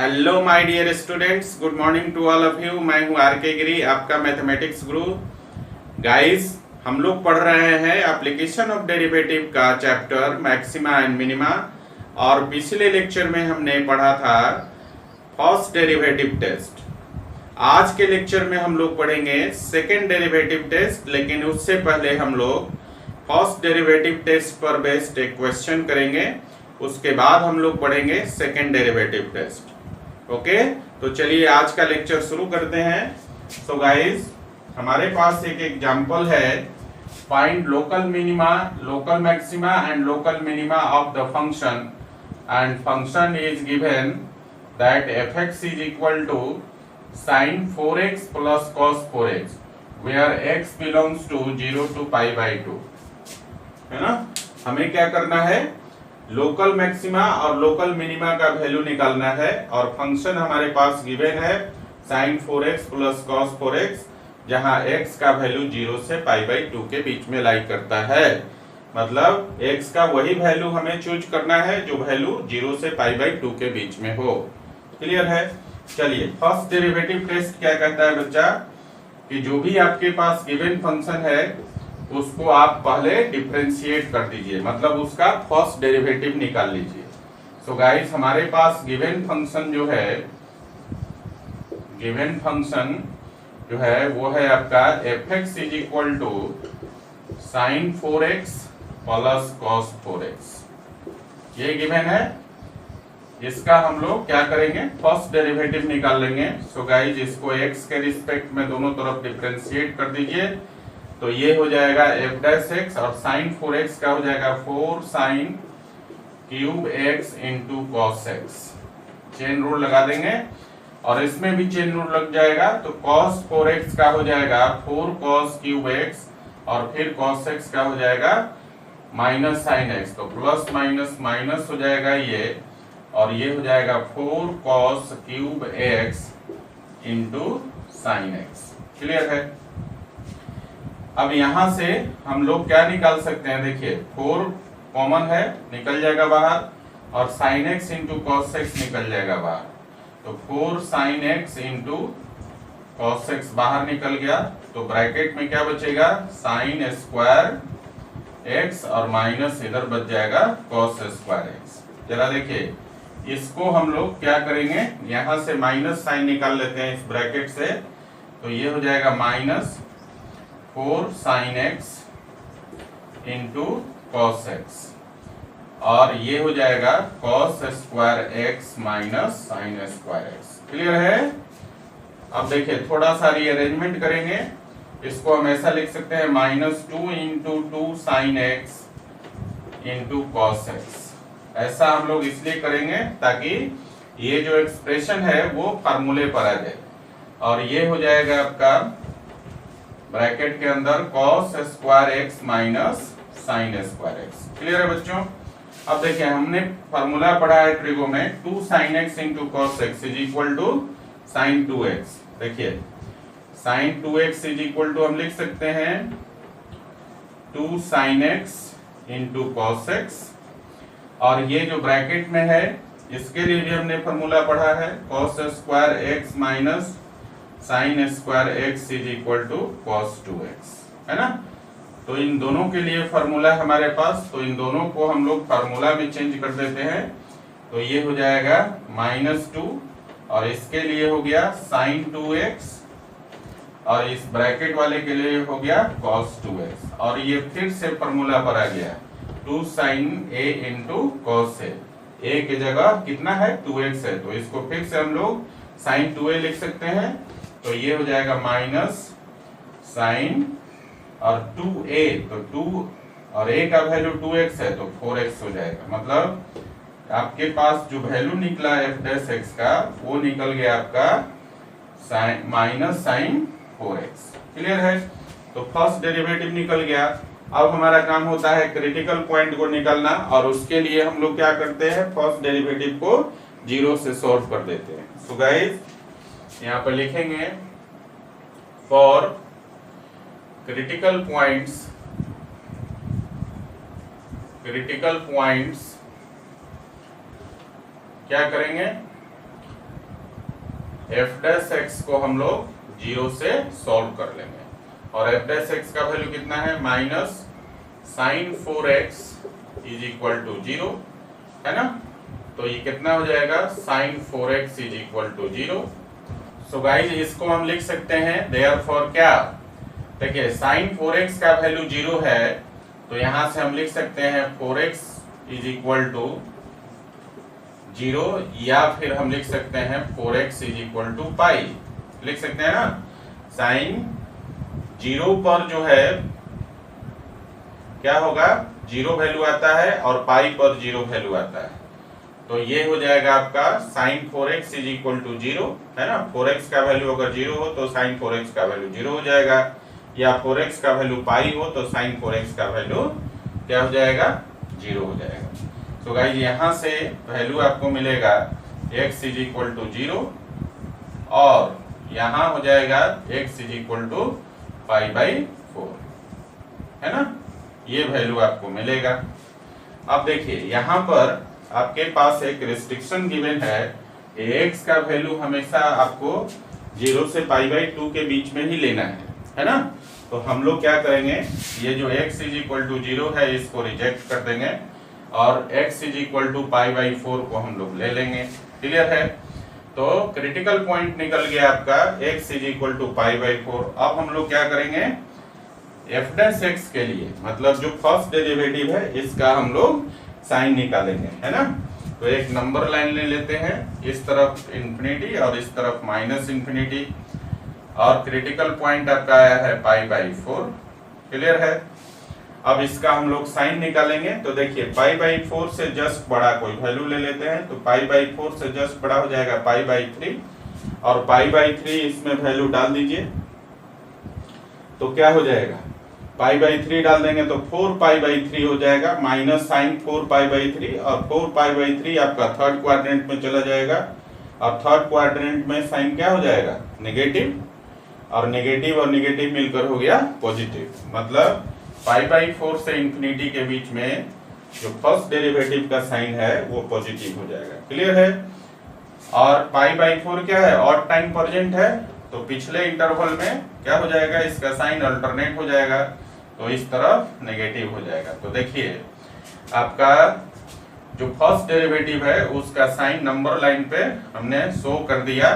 Hello my dear students, good morning to all of you. मैं हूं are के गिरी, आपका मैथमेटिक्स गुरु। गाइस, हम लोग पढ़ रहे हैं एप्लीकेशन ऑफ डेरिवेटिव का चैप्टर मैक्सिमा एंड मिनिमा। और पिछले लेक्चर में हमने पढ़ा था फर्स्ट डेरिवेटिव टेस्ट। आज के लेक्चर में हम लोग पढ़ेंगे सेकेंड डेरिवेटिव टेस्ट, लेकिन उससे पहले हम लोग फर्स्ट डेरिवेटिव टेस्ट पर बेस्ड एक क्वेश्चन करेंगे। उसके बाद हम लोग पढ़ेंगे सेकेंड डेरिवेटिव टेस्ट। ओके, तो चलिए आज का लेक्चर शुरू करते हैं। सो गाइस, हमारे पास एक एग्जांपल है, find local minima, local maxima and local minima of the function, and function is given that fx is equal to sin 4x plus cos 4x where x belongs to 0 to π/2। है ना, हमें क्या करना है, local maxima और local minima का value निकालना है। और फंक्शन हमारे पास गिवन है sin 4x plus cos 4x, जहां x का वैल्यू 0 से π/2 के बीच में लाई करता है। मतलब x का वही वैल्यू हमें चूज करना है जो वैल्यू 0 से π/2 के बीच में हो। क्लियर है? चलिए, फर्स्ट डेरिवेटिव टेस्ट क्या कहता है बच्चा, कि जो भी आपके पास गिवन फंक्शन है उसको आप पहले डिफरेंशिएट कर दीजिए, मतलब उसका फर्स्ट डेरिवेटिव निकाल लीजिए। सो गाइस, हमारे पास गिवन फंक्शन जो है, गिवन फंक्शन जो है वो है आपका fx is equal to sin 4x plus cos 4x। ये गिवन है, इसका हम लोग क्या करेंगे, फर्स्ट डेरिवेटिव निकाल लेंगे। सो गाइस, इसको x के रिस्पेक्ट में दोनों तरफ डिफरेंशिएट कर दीजिए, तो ये हो जाएगा f डैश x, और sin 4x का हो जाएगा 4 sin cube x into cos x। Chain rule लगा देंगे और इसमें भी चेन रूल लग जाएगा, तो cos 4x का हो जाएगा 4 cos क्यूब x, और फिर cos x का हो जाएगा माइनस sin x, तो प्लस माइनस माइनस हो जाएगा ये, और ये हो जाएगा 4 cos cube x into sin x। Clear है? अब यहां से हम लोग क्या निकाल सकते हैं, देखिए 4 कॉमन है, निकल जाएगा बाहर, और sin x into cos x निकल जाएगा बाहर, तो 4 sin x into cos x बाहर निकल गया, तो ब्रैकेट में क्या बचेगा, sin स्क्वायर x, और माइनस इधर बच जाएगा cos स्क्वायर x। जरा देखिए, इसको हम लोग क्या करेंगे, यहां से माइनस साइन निकाल लेते हैं इस ब्रैकेट से, तो ये हो जाएगा minus 4 sin x into cos x, और ये हो जाएगा cos square x minus sin square x। Clear है? अब देखिए, थोड़ा सा रीअरेंजमेंट करेंगे, इसको हम ऐसा लिख सकते हैं minus 2 into 2 sin x into cos x। ऐसा हम लोग इसलिए करेंगे ताकि ये जो एक्सप्रेशन है वो फार्मूले पर आ जाए, और ये हो जाएगा आपका ब्रैकेट के अंदर cos square x minus sin square x। Clear है बच्चों? अब देखिए, हमने फार्मूला पढ़ा है ट्रिगो में, 2 sin x into cos x is equal to sin 2x। देखिए, sin 2x is equal to हम लिख सकते हैं 2 sin x into cos x, और ये जो ब्रैकेट में है इसके लिए भी हमने फार्मूला पढ़ा है, cos square x minus sin square x is equal to cos 2x, है ना। तो इन दोनों के लिए फार्मूला है हमारे पास, तो इन दोनों को हम लोग फार्मूला में चेंज कर देते हैं, तो ये हो जाएगा -2, और इसके लिए हो गया sin 2x, और इस ब्रैकेट वाले के लिए हो गया cos 2x, और ये फिर से फार्मूला पर आ गया 2 sin a into cos a। a की जगह कितना है, 2x है, तो इसको फिर से हम लोग sin 2a लिख सकते हैं, तो ये हो जाएगा माइनस साइन और 2a, तो 2 और a का वैल्यू 2x है, तो 4x हो जाएगा। मतलब आपके पास जो वैल्यू निकला f डैश x का, वो निकल गया आपका sign minus sine 4x। Clear है? तो फर्स्ट डेरिवेटिव निकल गया। अब हमारा काम होता है क्रिटिकल पॉइंट को निकालना, और उसके लिए हम लोग क्या करते हैं, फर्स्ट डेरिवेटिव को 0 से सॉल्व कर देते हैं। सो गाइस, यहाँ पर लिखेंगे फॉर क्रिटिकल पॉइंट्स क्या करेंगे, एफ डैश एक्स को हम लोग 0 से सॉल्व कर लेंगे और एफ डैश एक्स का वैल्यू कितना है minus sine 4x is equal to 0 है ना। तो ये कितना हो जाएगा sine 4x is equal to 0। So guys इसको हम लिख सकते हैं देयरफॉर क्या, देखिए साइन 4x का वैल्यू 0 है तो यहां से हम लिख सकते हैं 4x इज इक्वल टू 0 या फिर हम लिख सकते हैं 4x इज इक्वल टू पाई, लिख सकते हैं ना। साइन 0 पर जो है क्या होगा 0 वैल्यू आता है और पाई पर 0 वैल्यू आता है, तो ये हो जाएगा आपका sign 4x is equal to 0 है ना। 4x का वैल्यू अगर 0 हो तो साइन 4x का वैल्यू 0 हो जाएगा, या 4x का वैल्यू पाई हो तो साइन 4x का वैल्यू क्या हो जाएगा 0 हो जाएगा। तो गाइस यहाँ से वैल्यू आपको मिलेगा x इज इक्वल टू 0 और यहाँ हो जाएगा x is equal to pi by 4 है ना, ये वैल्यू आपको मिलेगा। अब देखिए यहाँ पर आपके पास एक रिस्ट्रिक्शन गिवन है, x का वैल्यू हमेशा आपको 0 से पाई बाई 2 के बीच में ही लेना है ना। तो हम लोग क्या करेंगे, ये जो x इज इक्वल टू 0 है इसको रिजेक्ट कर देंगे और x is equal to pi by 4 को हम लोग ले लेंगे। क्लियर है, तो क्रिटिकल पॉइंट निकल गया आपका x is equal to pi by 4। अब हम लोग क्या करेंगे f डैश x के लिए, मतलब जो फर्स्ट डेरिवेटिव है इसका हम लोग साइन निकालेंगे है ना। तो एक नंबर लाइन ले लेते हैं, इस तरफ इंफिनिटी और इस तरफ माइनस इंफिनिटी और क्रिटिकल पॉइंट आपका आया है पाई बाई 4। क्लियर है, अब इसका हम लोग साइन निकालेंगे। तो देखिए पाई बाई 4 से जस्ट बड़ा कोई वैल्यू ले लेते हैं, तो पाई बाई 4 से जस्ट बड़ा हो जाएगा पाई बाई 3 और पाई बाई 3 इसमें वैल्यू डाल दीजिए तो क्या हो जाएगा पाई बाई 3 डाल देंगे तो 4 पाई बाई 3 हो जाएगा माइनस साइन 4 पाई बाई 3 और 4 पाई बाई 3 आपका थर्ड क्वाड्रेंट में चला जाएगा और थर्ड क्वाड्रेंट में साइन क्या हो जाएगा नेगेटिव और नेगेटिव मिलकर हो गया पॉजिटिव, मतलब पाई बाई 4 से इंफिनिटी के बीच में जो फर्स्ट डेरिवेटिव का साइन है वो पॉजिटिव हो जाएगा। क्लियर है, और पाई बाई 4 क्या है ऑड टाइम प्रेजेंट है तो पिछले इंटरवल में क्या हो जाएगा इसका साइन अल्टरनेट हो जाएगा तो इस तरफ नेगेटिव हो जाएगा। तो देखिए आपका जो फर्स्ट डेरिवेटिव है उसका साइन नंबर लाइन पे हमने शो कर दिया।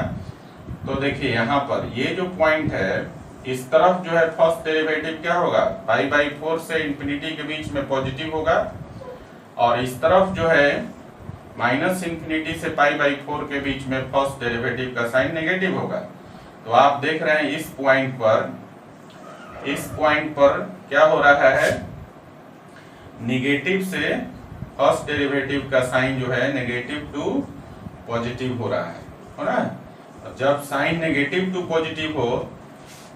तो देखिए यहाँ पर ये जो पॉइंट है इस तरफ जो है फर्स्ट डेरिवेटिव क्या होगा पाई बाई 4 से इंफिनिटी के बीच में पॉजिटिव होगा और इस तरफ जो है माइनस इंफिनिटी से पाई बाई 4 के बीच में फर्स्ट डेरिवेटिव का साइन नेगेटिव होगा। तो आप देख रहे हैं इस पॉइंट पर क्या हो रहा है नेगेटिव से फर्स्ट डेरिवेटिव का साइन जो है नेगेटिव टू पॉजिटिव हो रहा है ना। जब साइन नेगेटिव टू पॉजिटिव हो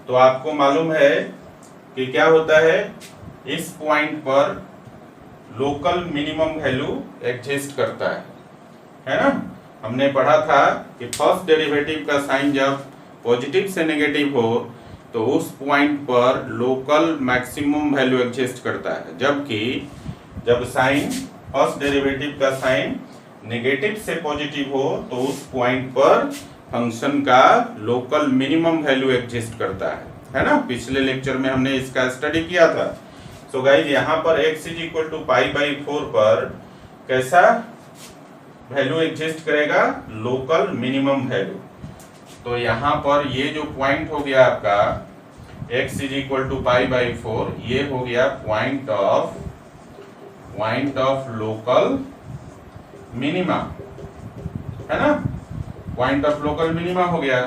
तो आपको मालूम है कि क्या होता है इस पॉइंट पर लोकल मिनिमम वैल्यू एग्जिस्ट करता है ना। हमने पढ़ा था कि फर्स्ट डेरिवेटिव का साइन जब पॉजिटिव से नेगेटिव हो तो उस पॉइंट पर लोकल मैक्सिमम वैल्यू एग्जिस्ट करता है, जबकि जब साइन फर्स्ट डेरिवेटिव का साइन नेगेटिव से पॉजिटिव हो तो उस पॉइंट पर फंक्शन का लोकल मिनिमम वैल्यू एग्जिस्ट करता है ना। पिछले लेक्चर में हमने इसका स्टडी किया था। सो गाइस यहाँ पर x is equal to pi by 4 पर कैसा वैल्यू एग्जिस्ट करेगा लोकल मिनिमम वैल्यू। तो यहाँ पर ये जो पॉइंट हो गया आपका x is equal to pi by 4 ये हो गया पॉइंट ऑफ लोकल मिनिमा है ना, पॉइंट ऑफ लोकल मिनिमा हो गया।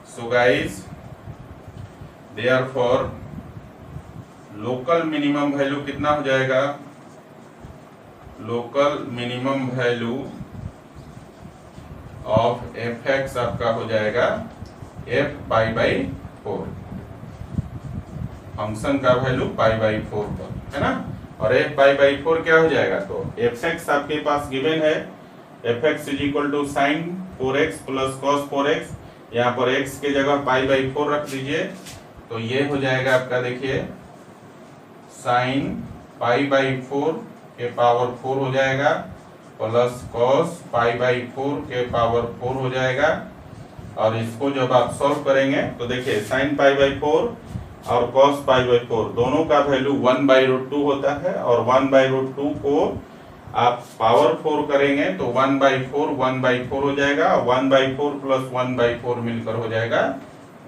So guys therefore local minimum value कितना हो जाएगा, local minimum value of F x आपका हो जाएगा एफ पाई बाई 4, फंक्शन का वैल्यू पाई बाई 4 पर है ना। और एफ पाई बाई 4 क्या हो जाएगा, तो एफ एक्स आपके पास गिवन है f x is equal to sine 4x plus cos 4x, यहाँ पर x के जगह पाई बाई 4 रख दीजिए तो ये हो जाएगा आपका देखिए साइन पाई बाई 4 के पावर 4 हो जाएगा प्लस कॉस पाई बाई 4 के पावर 4 हो जाएगा और इसको जब आप सॉल्व करेंगे तो देखिए sin पाई बाई 4 और cos पाई बाई 4 दोनों का वैल्यू 1/√2 होता है, और 1/√2 को आप पावर 4 करेंगे तो 1/4 हो जाएगा, 1/4 प्लस 1/4 मिलकर हो जाएगा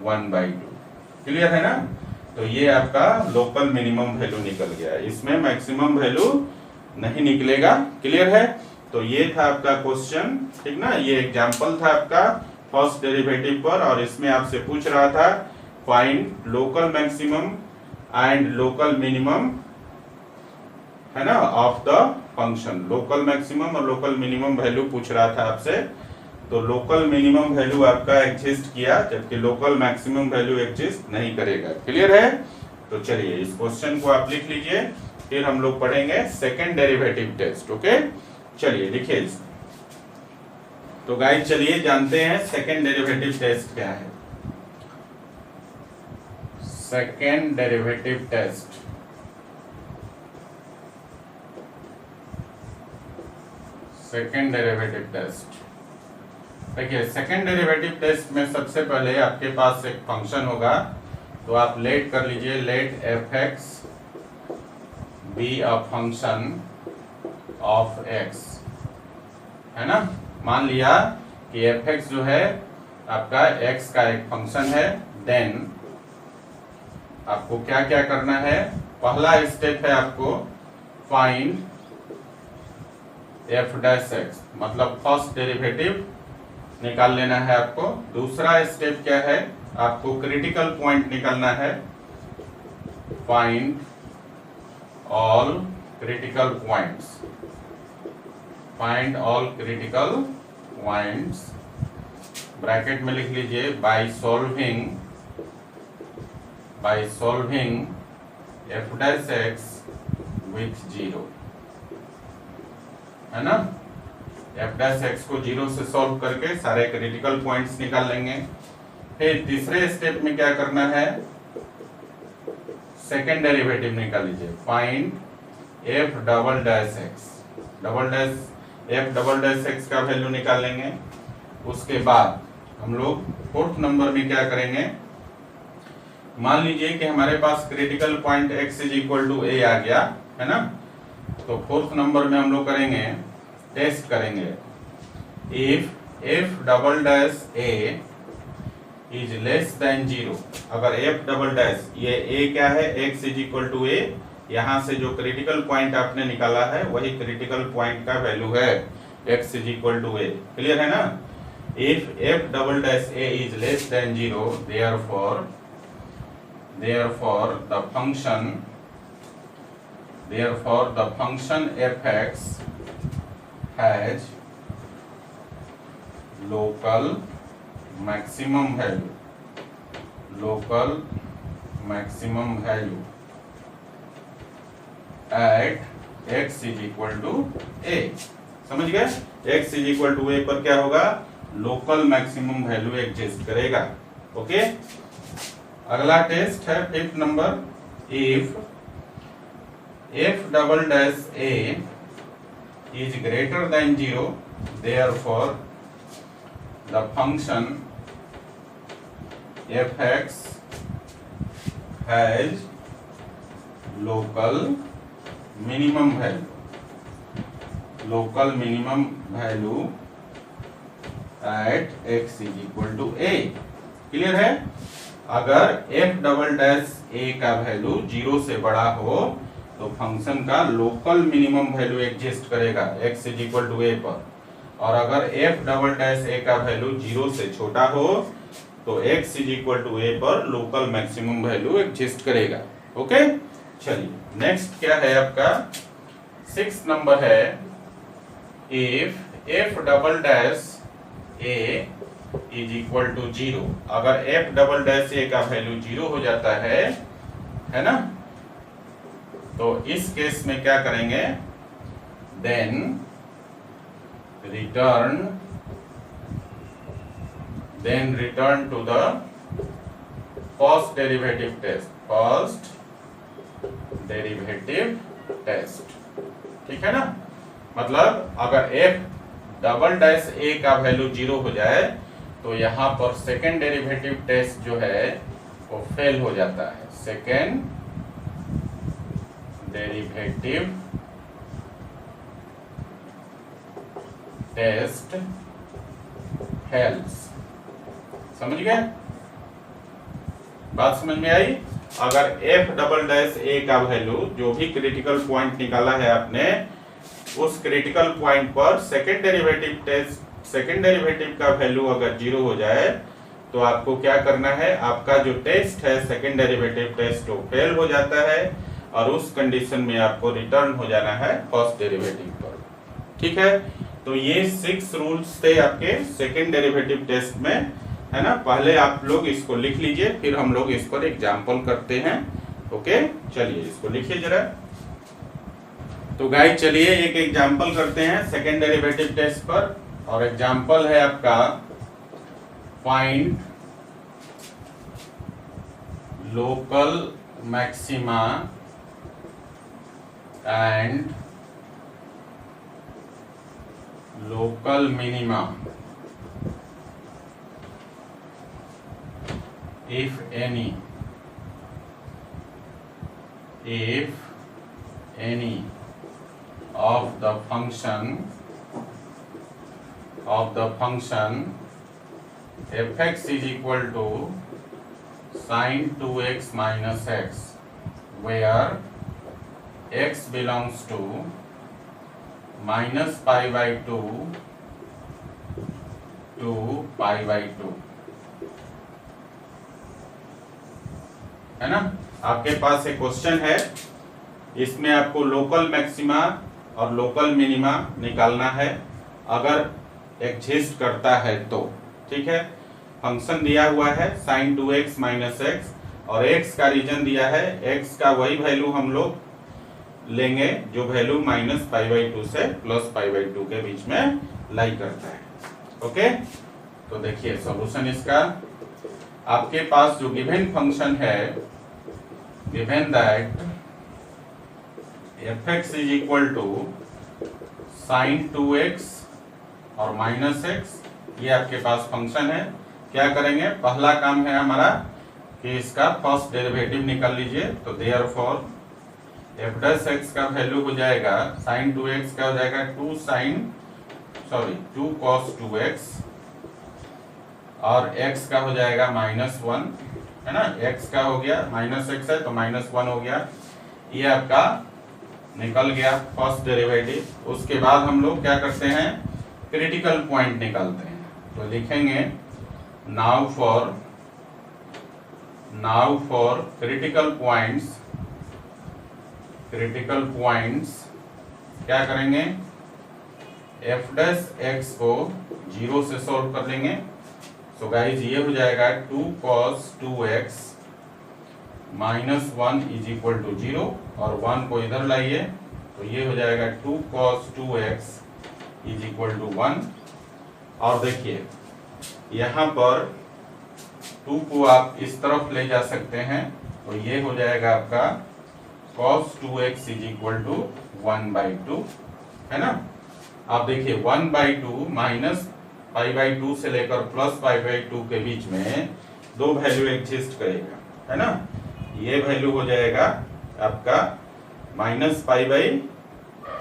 1/2। क्लियर है ना? तो ये आपका लोकल मिनिमम वैल्यू निकल गया, इसमें मैक्सिमम वैल्यू नहीं निकलेगा। क्लियर है? तो ये था आपका क्वेश्चन, ठीक ना? ये एग्जांपल था आपका फर्स्ट डेरिवेटिव पर, और इसमें आपसे पूछ रहा था find local maximum and local minimum, है ना, of the function. Local maximum और लोकल मिनिमम वैल्यू पूछ रहा था आपसे। तो लोकल मिनिमम वैल्यू आपका एग्जिस्ट किया, जबकि लोकल मैक्सिमम वैल्यू एग्जिस्ट नहीं करेगा। क्लियर है? तो चलिए इस क्वेश्चन को आप लिख लीजिए, फिर हम लोग पढ़ेंगे सेकंड डेरिवेटिव टेस्ट। ओके, चलिए लिखिए इसको। तो गाइस चलिए जानते हैं सेकंड डेरिवेटिव टेस्ट क्या है। Second derivative test, second derivative test देखिए, सेकंड डेरिवेटिव टेस्ट में सबसे पहले आपके पास एक फंक्शन होगा, तो आप लेट कर लीजिए, let f x be a function of x, है ना। मान लिया कि एफ एक्स जो है आपका एक्स का एक फंक्शन है, देन आपको क्या क्या करना है। पहला स्टेप है आपको फाइंड एफ डैश एक्स, मतलब फर्स्ट डेरिवेटिव निकाल लेना है आपको। दूसरा स्टेप क्या है, आपको क्रिटिकल पॉइंट निकालना है, find all critical points, find all critical points, bracket में लिख लीजिए by solving F dash x with 0, है ना। एफ डैश एक्स को 0 से सॉल्व करके सारे क्रिटिकल पॉइंट्स निकाल लेंगे। फिर तीसरे स्टेप में क्या करना है, सेकेंड डेरिवेटिव निकाल लीजिए, find F double dash x, F double dash x का वैल्यू निकाल लेंगे। उसके बाद हम लोग फोर्थ नंबर में क्या करेंगे, मान लीजिए कि हमारे पास critical point x is equal to a आ गया, है ना। तो फोर्थ नंबर में हम लोग करेंगे, टेस्ट करेंगे, if f double dash a is less than 0, अगर एफ डबल डैश, ये a क्या है, x is equal to a, यहाँ से जो क्रिटिकल पॉइंट आपने निकाला है वही क्रिटिकल पॉइंट का वैल्यू है, x is equal to a। Clear है ना। If f double dash a is less than 0, therefore the function f(x) has local maximum value at x is equal to a। समझ गए? x is equal to a पर क्या होगा, local maximum value exist करेगा। Okay, अगला test है fifth number, if f double dash a is greater than 0, therefore the function f(x) has local minimum value at x is equal to a। Clear है? अगर f double dash a का value 0 से बड़ा हो तो function का local minimum value exist करेगा x is equal to a पर, और अगर f डबल डैश a का वैल्यू 0 से छोटा हो तो x is equal to a पर लोकल मैक्सिमम वैल्यू एग्जिस्ट करेगा। ओके, चलिए नेक्स्ट क्या है आपका, सिक्स्थ नंबर है, if f double dash a is equal to 0, अगर f डबल डैश a का वैल्यू 0 हो जाता है ना, तो इस केस में क्या करेंगे, then return to the first derivative test, ठीक है ना। मतलब अगर f डबल डैश a का वैल्यू 0 हो जाए तो यहाँ पर सेकेंड डेरिवेटिव टेस्ट जो है वो फेल हो जाता है। Second derivative test fails. समझ गए? बात समझ में आई? अगर f डबल डैश a का वैल्यू जो भी क्रिटिकल पॉइंट निकाला है आपने, उस क्रिटिकल पॉइंट पर सेकेंड डेरिवेटिव का वैल्यू अगर 0 हो जाए तो आपको क्या करना है, आपका जो टेस्ट है सेकेंड डेरिवेटिव टेस्ट वो फेल हो जाता है और उस कंडीशन में आपको रिटर्न हो जाना है फर्स्ट डेरिवेटिव पर। ठीक है, तो ये 6 रूल्स थे आपके सेकेंड डेरिवेटिव टेस्ट में, है ना। पहले आप लोग इसको लिख लीजिए, फिर हम लोग इस पर एग्जाम्पल करते हैं। ओके, चलिए इसको लिखिए जरा। तो गाइस चलिए एक एग्जाम्पल करते हैं सेकेंड डेरिवेटिव टेस्ट पर, और एग्जाम्पल है आपका find local maxima and local minima if any of the function fx is equal to sin 2x minus x, where x belongs to minus pi by 2 to pi by 2, है ना। आपके पास एक question है, इसमें आपको local maxima और local minima निकालना है अगर एग्जिस्ट करता है तो। ठीक है, फंक्शन दिया हुआ है sin 2x माइनस एक्स और x का रीजन दिया है, x का वही वैल्यू हम लोग लेंगे जो वैल्यू माइनस पाई बाई 2 से प्लस पाई बाई 2 के बीच में लाई करता है। ओके, तो देखिए सॉल्यूशन इसका, आपके पास जो गिवन फंक्शन है, given that fx is equal to sine 2x और माइनस एक्स, ये आपके पास फंक्शन है। क्या करेंगे, पहला काम है हमारा कि इसका फर्स्ट डेरिवेटिव निकाल लीजिए। तो देयरफॉर f डैश x का वैल्यू हो जाएगा साइन 2x का हो जाएगा 2 cos 2x और x का हो जाएगा -1, है ना। x का हो गया माइनस एक्स है तो -1 हो गया, ये आपका निकल गया फर्स्ट डेरिवेटिव। उसके बाद हम लोग क्या करते हैं, क्रिटिकल पॉइंट निकालते हैं। तो लिखेंगे नाउ फॉर क्रिटिकल पॉइंट्स क्या करेंगे, f डैश x को 0 से सॉल्व कर लेंगे। सो गाइस ये हो जाएगा 2 cos 2x minus 1 is equal to 0 और 1 को इधर लाइए तो ये हो जाएगा 2 cos 2x is equal to 1। और देखिए यहाँ पर 2 को आप इस तरफ ले जा सकते हैं तो ये हो जाएगा आपका cos 2x is equal to 1/2, है ना। आप देखिए 1/2 माइनस पाई बाई 2 से लेकर प्लस पाई बाई 2 के बीच में दो वैल्यू एग्जिस्ट करेगा, है ना। ये वैल्यू हो जाएगा आपका माइनस पाई बाई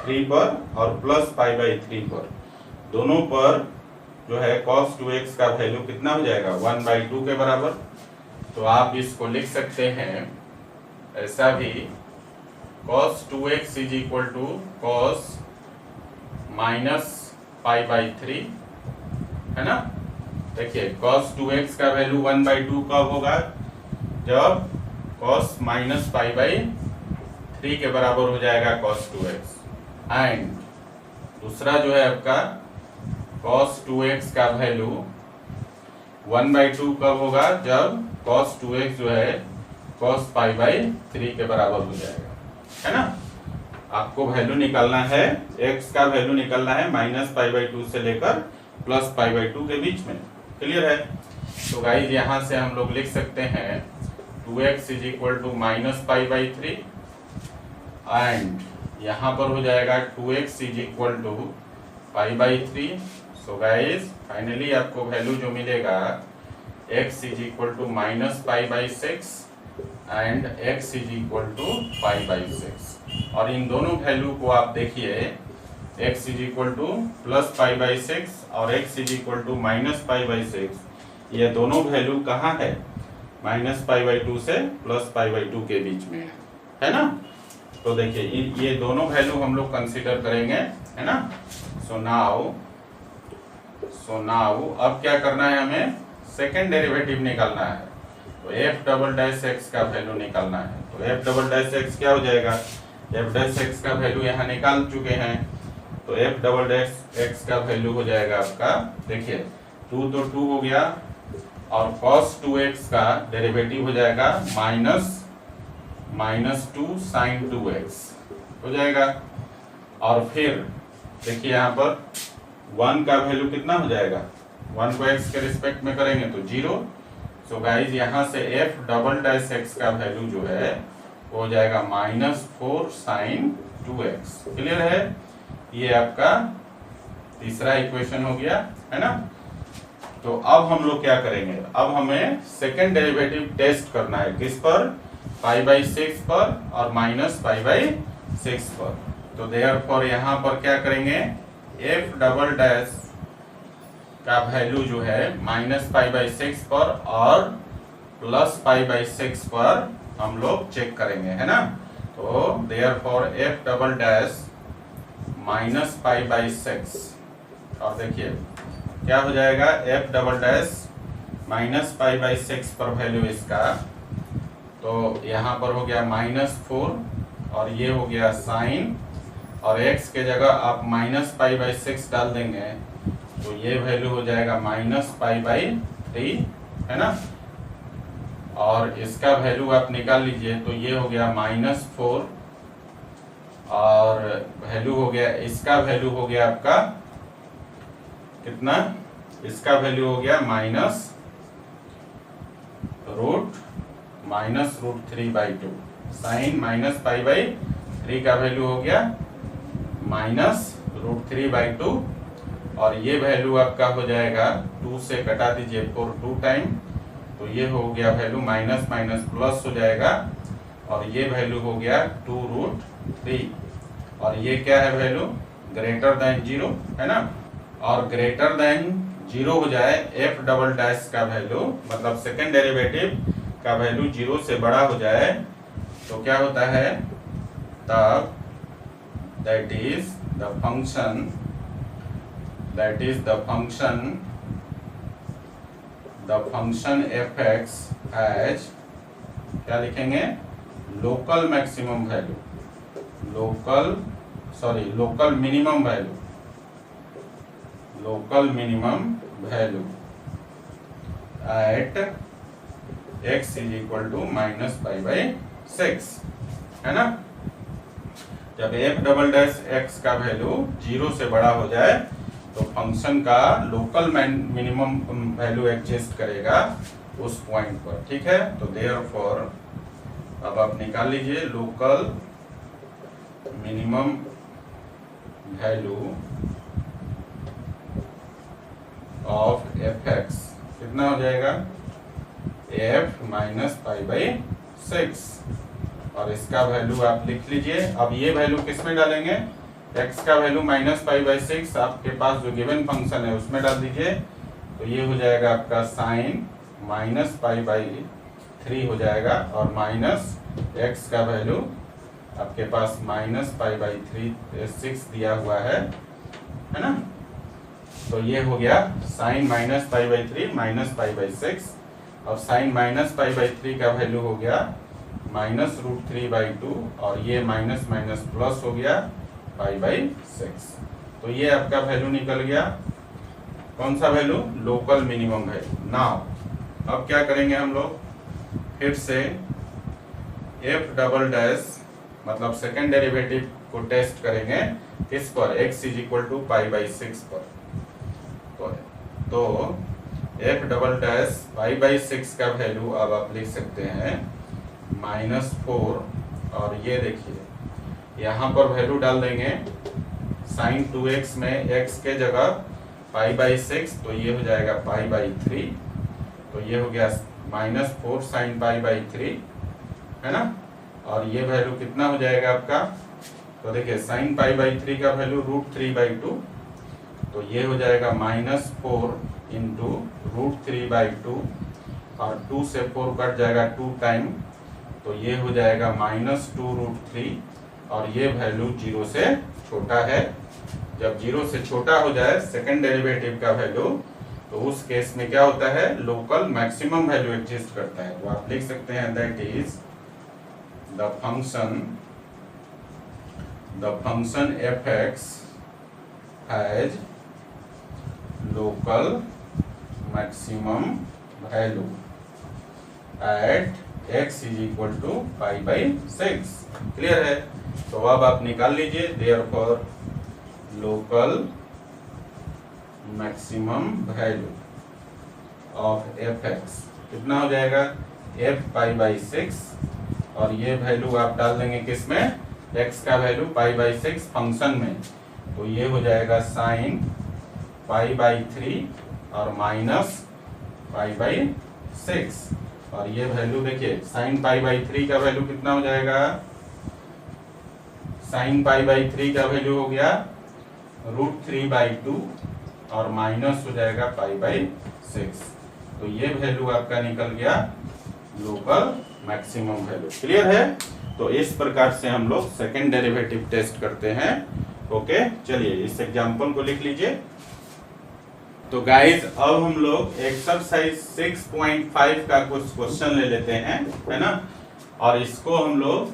3 पर और प्लस पाई बाई 3 पर, दोनों पर जो है cos 2x का वैल्यू कितना हो जाएगा 1/2 के बराबर। तो आप इसको लिख सकते हैं ऐसा भी, cos 2x is equal to cos minus pi by 3, है ना। देखिए cos 2x का वैल्यू 1/2 कब होगा, जब cos माइनस पाई बाई 3 के बराबर हो जाएगा cos 2x। एंड दूसरा जो है आपका cos 2x का वैल्यू 1/2 कब होगा, जब cos 2x जो है cos पाई बाई 3 के बराबर हो जाएगा, है ना। आपको वैल्यू निकालना है, x का वैल्यू निकालना है माइनस पाई बाई 2 से लेकर प्लस पाई बाई 2 के बीच में। क्लियर है। तो गाइस यहाँ से हम लोग लिख सकते हैं 2x is equal to minus pi by 3 and यहाँ पर हो जाएगा 2x is equal to pi by 3। So guys finally आपको वैल्यू जो मिलेगा x is equal to -π/6 and x is equal to π/6। और इन दोनों वैल्यू को आप देखिए, x इज इक्वल टू +π/6 और x इज इक्वल टू -π/6, ये दोनों वैल्यू कहाँ है? -π/2 से +π/2 के बीच में है ना। तो देखिए ये दोनों वैल्यू हम लोग कंसीडर करेंगे, है ना। सो नाउ अब क्या करना है, हमें सेकेंड डेरिवेटिव निकालना है। तो f" का वैल्यू निकालना है। तो f" क्या हो जाएगा? f' का वैल्यू यहाँ निकाल चुके हैं। तो f" का वैल्यू हो जाएगा आपका, देखिए 2 तो 2 हो गया, और cos 2x का डेरिवेटिव हो जाएगा -2 sin 2x हो जाएगा। और फिर देखिए यहाँ पर 1 का वैल्यू कितना हो जाएगा? 1 को x के रिस्पेक्ट में करेंगे तो 0। सो गाइज यहाँ से f" का वैल्यू जो है वो हो जाएगा -4 sin 2x। क्लियर है? ये आपका तीसरा इक्वेशन हो गया, है ना। तो अब हम लोग क्या करेंगे, अब हमें सेकेंड डेरिवेटिव टेस्ट करना है, किस पर? π/6 पर और -π/6 पर। तो देयरफॉर यहाँ पर क्या करेंगे, f" का वैल्यू जो है -π/6 पर और +π/6 पर हम लोग चेक करेंगे, है ना। तो देयरफॉर f" -π/6, और देखिए क्या हो जाएगा, f" -π/6 पर वैल्यू इसका, तो यहाँ पर हो गया -4 और ये हो गया साइन, और x के जगह आप -π/6 डाल देंगे तो ये वैल्यू हो जाएगा -π/3, है ना। और इसका वैल्यू आप निकाल लीजिए तो ये हो गया -4, और वैल्यू हो गया, इसका वैल्यू हो गया आपका कितना? इसका वैल्यू हो गया -√3/2, साइन -π/3 का वैल्यू हो गया -√3/2, और ये वैल्यू आपका हो जाएगा 2 से कटा दीजिए 4 2 टाइम, तो ये हो गया वैल्यू माइनस प्लस हो जाएगा, और ये वैल्यू हो गया 2√3, और ये क्या है वैल्यू? ग्रेटर देन 0, है ना। और ग्रेटर देन 0 हो जाए f" का वैल्यू, मतलब सेकेंड डेरिवेटिव का वैल्यू 0 से बड़ा हो जाए तो क्या होता है? तब that is the function f(x) has, क्या लिखेंगे? Local maximum value, local minimum value at x is equal to -π/6, है ना। जब f" का वैल्यू 0 से बड़ा हो जाए तो फंक्शन का लोकल मिनिमम वैल्यू एग्जिस्ट करेगा उस पॉइंट पर, ठीक है। तो देयरफॉर अब आप निकाल लीजिए local minimum value of f(x) कितना हो जाएगा? f -π/6, और इसका वैल्यू आप लिख लीजिए। अब ये वैल्यू किस में डालेंगे? x का वैल्यू -π/6 आपके पास जो गिवन फंक्शन है उसमें डाल दीजिए, तो ये हो जाएगा आपका साइन -π/3 हो जाएगा, और माइनस x का वैल्यू आपके पास -π/6 दिया हुआ है ना। तो ये हो गया साइन -π/3 -π/6, और साइन -π/3 का वैल्यू हो गया -√3/2, और ये माइनस प्लस हो गया π/6। तो ये आपका वैल्यू निकल गया, कौन सा value? Local minimum value. Now अब क्या करेंगे हम लोग, फिर से f" मतलब सेकेंड डेरिवेटिव को टेस्ट करेंगे, किस पर? x इज इक्वल टू π/6 पर। तो f" π/6 का वैल्यू अब आप लिख सकते हैं -4, और ये देखिए यहाँ पर वैल्यू डाल देंगे साइन 2x में x के जगह पाई बाई 6, तो ये हो जाएगा पाई बाई 3, तो ये हो गया -4 साइन पाई बाई 3, है ना। और ये वैल्यू कितना हो जाएगा आपका, तो देखिए साइन पाई बाई 3 का वैल्यू √3/2, तो ये हो जाएगा -4 इंटू √3/2, और 2 से 4 कट जाएगा 2 टाइम, तो ये हो जाएगा -2√3, और ये वैल्यू 0 से छोटा है। जब 0 से छोटा हो जाए सेकंड डेरिवेटिव का वैल्यू, तो उस केस में क्या होता है, लोकल मैक्सिमम वैल्यू एग्जिस्ट करता है। तो आप लिख सकते हैं that is the function f(x) has local maximum value at x = π/6। Clear है। तो अब आप निकाल लीजिए, therefore local maximum value of f(x) कितना हो जाएगा, f π/6, और ये वैल्यू आप डाल देंगे किसमें, x का वैल्यू π/6 फंक्शन में, तो ये हो जाएगा साइन π/3 और माइनस π/6, और ये वैल्यू देखिए साइन π/3 का वैल्यू कितना हो जाएगा, साइन π/3 का वैल्यू हो गया √3/2, और माइनस हो जाएगा π/6, तो ये वैल्यू आपका निकल गया लोकल मैक्सिमम वैल्यू। क्लियर है। तो इस प्रकार से हम लोग सेकंड डेरिवेटिव टेस्ट करते हैं। ओके, चलिए इस एग्जांपल को लिख लीजिए। तो गाइस अब हम लोग एक्सरसाइज 6.5 का कुछ क्वेश्चन ले लेते हैं, है ना, और इसको हम लोग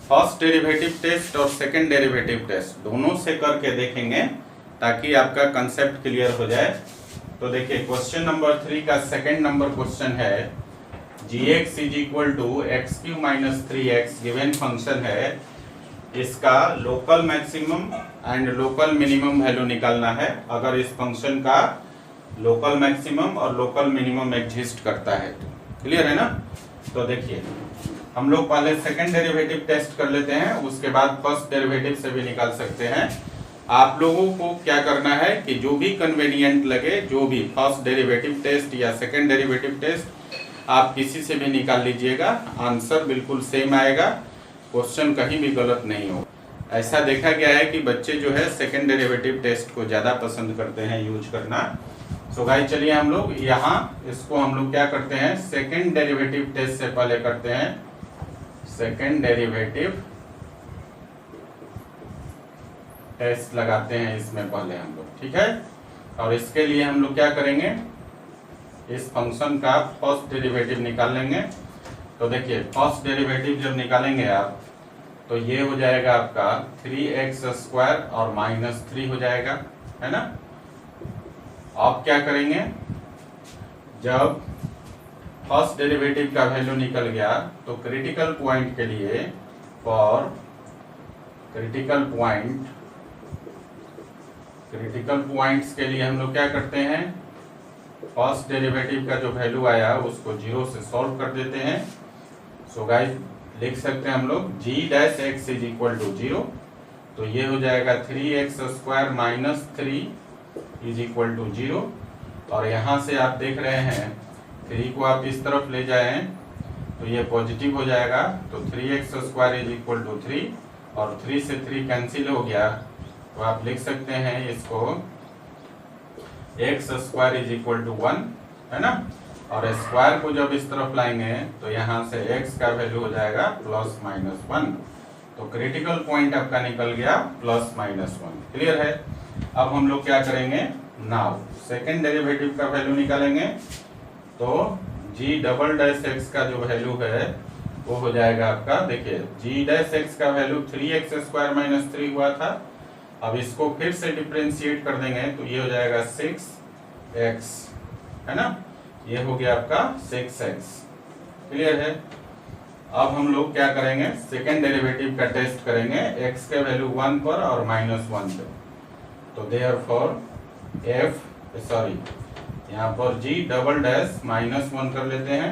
फर्स्ट डेरिवेटिव टेस्ट और सेकंड डेरिवेटिव टेस्ट दोनों से करके देखेंगे, ताकि आपका कंसेप्ट क्लियर हो जाए। तो देखिए क्वेश्चन नंबर 3 का सेकंड नंबर क्वेश्चन है, gx = x³ - 3x given function है, इसका local maximum and local minimum value निकालना है अगर इस फंक्शन का लोकल मैक्सिमम और लोकल मिनिमम एग्जिस्ट करता है तो। क्लियर है ना। तो देखिए हम लोग पहले सेकंड डेरिवेटिव टेस्ट कर लेते हैं, उसके बाद फर्स्ट डेरिवेटिव से भी निकाल सकते हैं। आप लोगों को क्या करना है कि जो भी कन्वीनियंट लगे, जो भी फर्स्ट डेरिवेटिव टेस्ट या सेकंड डेरिवेटिव टेस्ट आप किसी से भी निकाल लीजिएगा, आंसर बिल्कुल सेम आएगा, क्वेश्चन कहीं भी गलत नहीं हो। ऐसा देखा गया है कि बच्चे जो है सेकंड डेरिवेटिव टेस्ट को ज़्यादा पसंद करते हैं यूज करना। सो गाइस चलिए हम लोग यहाँ इसको हम लोग क्या करते हैं, सेकंड डेरिवेटिव टेस्ट से पहले करते हैं सेकंड डेरिवेटिव टेस्ट लगाते हैं इसमें पहले हम लोग, ठीक है। और इसके लिए हम लोग क्या करेंगे, इस फंक्शन का फर्स्ट डेरिवेटिव निकाल लेंगे। तो देखिए फर्स्ट डेरिवेटिव जब निकालेंगे आप, तो ये हो जाएगा आपका 3x² और -3 हो जाएगा, है ना। आप क्या करेंगे, जब फर्स्ट डेरिवेटिव का वैल्यू निकल गया तो क्रिटिकल पॉइंट के लिए, फॉर क्रिटिकल पॉइंट्स के लिए हम लोग क्या करते हैं, फर्स्ट डेरिवेटिव का जो वैल्यू आया उसको 0 से सॉल्व कर देते हैं। सो गाइस लिख सकते हैं हम लोग g' = 0, तो ये हो जाएगा 3x² - 3 = 0, और यहाँ से आप देख रहे हैं 3 को आप इस तरफ ले जाएं तो ये पॉजिटिव हो जाएगा, तो 3x² = 3, और 3 से 3 कैंसिल हो गया, तो आप लिख सकते हैं इसको x² = 1, है ना। और स्क्वायर को जब इस तरफ लाएंगे तो यहाँ से x का वैल्यू हो जाएगा +-1, तो क्रिटिकल पॉइंट आपका निकल गया +-1। क्लियर है। अब हम लोग क्या करेंगे, नाउ सेकंड डेरिवेटिव का वैल्यू निकालेंगे। तो g" का जो वैल्यू है वो हो जाएगा आपका, देखिए g' का वैल्यू 3x² - 3 हुआ था, अब इसको फिर से डिफरेंशिएट कर देंगे तो ये हो जाएगा 6x, है ना, ये हो गया आपका 6x। क्लियर है। अब हम लोग क्या करेंगे, सेकेंड डेरिवेटिव का टेस्ट करेंगे x के वैल्यू 1 पर और -1 पे। तो देयरफॉर यहाँ पर g" -1 कर लेते हैं,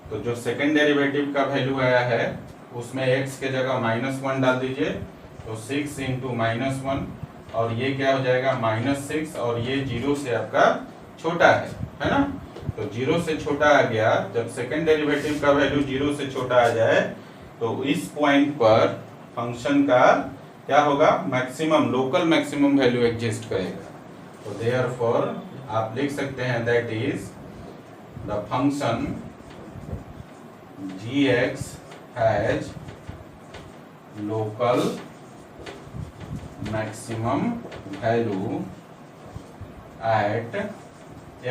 तो जो सेकेंड डेरिवेटिव का वैल्यू आया है उसमें x के जगह -1 डाल दीजिए, तो 6 × -1 और ये क्या हो जाएगा -6 और ये 0 से आपका छोटा है ना। तो 0 से छोटा आ गया, जब सेकंड डेरिवेटिव का वैल्यू 0 से छोटा आ जाए तो इस पॉइंट पर फंक्शन का क्या होगा, maximum local maximum value exist करेगा। तो देयरफॉर आप लिख सकते हैं that is the function gx has local maximum value at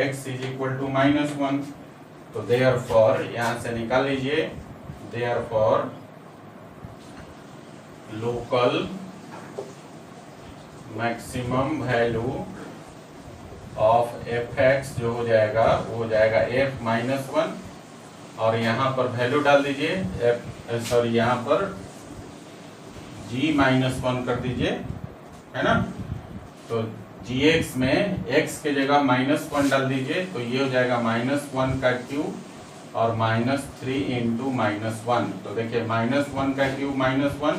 x is equal to -1। तो देयरफॉर यहां से निकाल लीजिए, therefore local maximum value of fx जो हो जाएगा वो हो जाएगा f -1, और यहाँ पर वैल्यू डाल दीजिए सॉरी यहाँ पर g -1 कर दीजिए, है ना। तो gx में x के जगह -1 डाल दीजिए, तो ये हो जाएगा -1 का क्यूब और -3 इंटू -1। तो देखिए -1 का क्यूब -1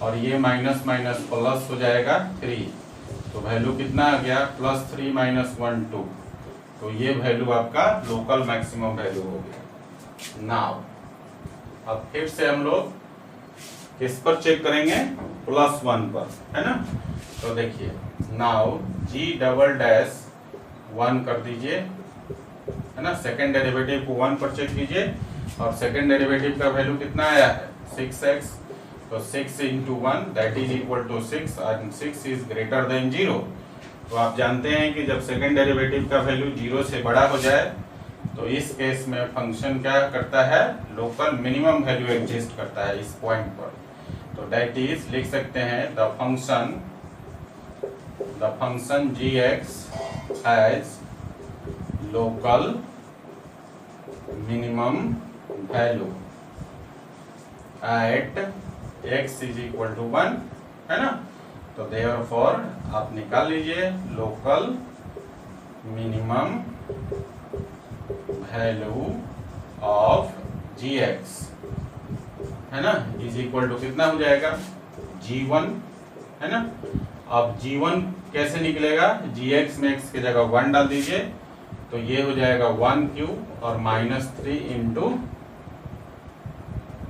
और ये माइनस माइनस प्लस हो जाएगा 3। तो वैल्यू कितना आ गया, +3 - 1 2। तो ये वैल्यू आपका लोकल मैक्सिमम वैल्यू हो गया। नाउ अब फिर से हम लोग किस पर चेक करेंगे, +1 पर, है ना। तो देखिए नाउ g" 1 कर दीजिए, है ना। सेकंड डेरिवेटिव को 1 पर चेक कीजिए और सेकंड डेरिवेटिव का वैल्यू कितना आया है, 6x। तो 6 into 1 that is equal to 6 and 6 is greater than 0। तो आप जानते हैं कि जब सेकंड डेरिवेटिव का वैल्यू 0 से बड़ा हो जाए तो इस केस में फंक्शन क्या करता है, लोकल मिनिमम वैल्यू एग्जिस्ट करता है इस पॉइंट पर। तो दैट इज लिख सकते हैं the function gx has local minimum value at x is equal to 1, है ना। तो देयरफॉर आप निकाल लीजिए local minimum value of gx, है ना, इज इक्वल टू कितना हो जाएगा, g1, है ना। अब g1 कैसे निकलेगा, gx में x की जगह 1 डाल दीजिए, तो ये हो जाएगा 1 क्यूब और -3 इंटू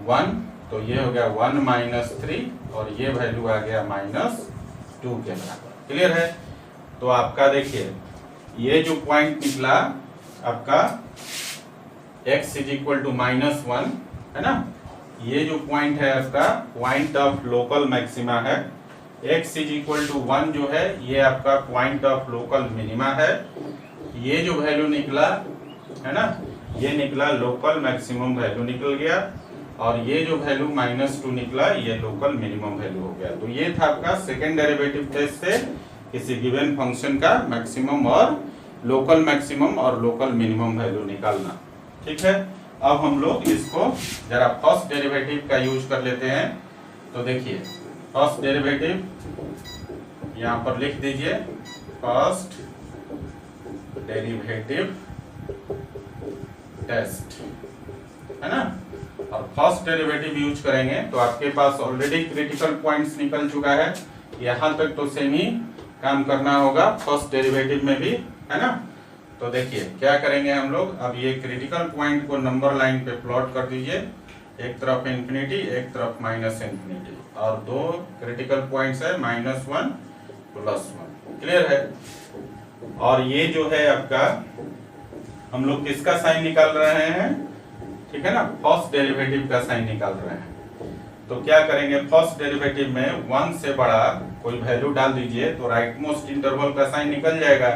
1। तो ये हो गया 1 - 3 और ये वैल्यू आ गया -2 के बराबर। क्लियर है। तो आपका देखिए ये जो पॉइंट निकला आपका x इज इक्वल टू -1, है ना। ये जो पॉइंट है आपका पॉइंट ऑफ लोकल मैक्सिमा है। x इज इक्वल टू 1 जो है ये आपका पॉइंट ऑफ लोकल मिनिमा है। ये जो वैल्यू निकला है ना, ये निकला लोकल मैक्सिमम वैल्यू निकल गया, और ये जो वैल्यू -2 निकला ये लोकल मिनिमम वैल्यू हो गया। तो ये था आपका सेकेंड डेरिवेटिव टेस्ट से किसी गिवन फंक्शन का मैक्सिमम और लोकल मैक्सिमम और लोकल मिनिमम वैल्यू निकालना। ठीक है, अब हम लोग इसको जरा फर्स्ट डेरिवेटिव का यूज कर लेते हैं। तो देखिए फर्स्ट डेरिवेटिव यहाँ पर लिख दीजिए, फर्स्ट डेरिवेटिव टेस्ट, है ना। और फर्स्ट डेरिवेटिव यूज करेंगे तो आपके पास ऑलरेडी क्रिटिकल पॉइंट्स निकल चुका है, यहाँ तक तो सेम ही काम करना होगा फर्स्ट डेरिवेटिव में भी, है ना। तो देखिए क्या करेंगे हम लोग, अब ये क्रिटिकल पॉइंट को नंबर लाइन पे प्लॉट कर दीजिए, एक तरफ इन्फिनिटी एक तरफ -इन्फिनिटी, और दो क्रिटिकल पॉइंट्स है -1 +1। क्लियर है। और ये जो है आपका हम लोग किसका साइन निकाल रहे हैं, ठीक है ना, फर्स्ट डेरिवेटिव का साइन निकाल रहे हैं। तो क्या करेंगे, फर्स्ट डेरिवेटिव में 1 से बड़ा कोई वैल्यू डाल दीजिए तो राइट मोस्ट इंटरवल का साइन निकल जाएगा।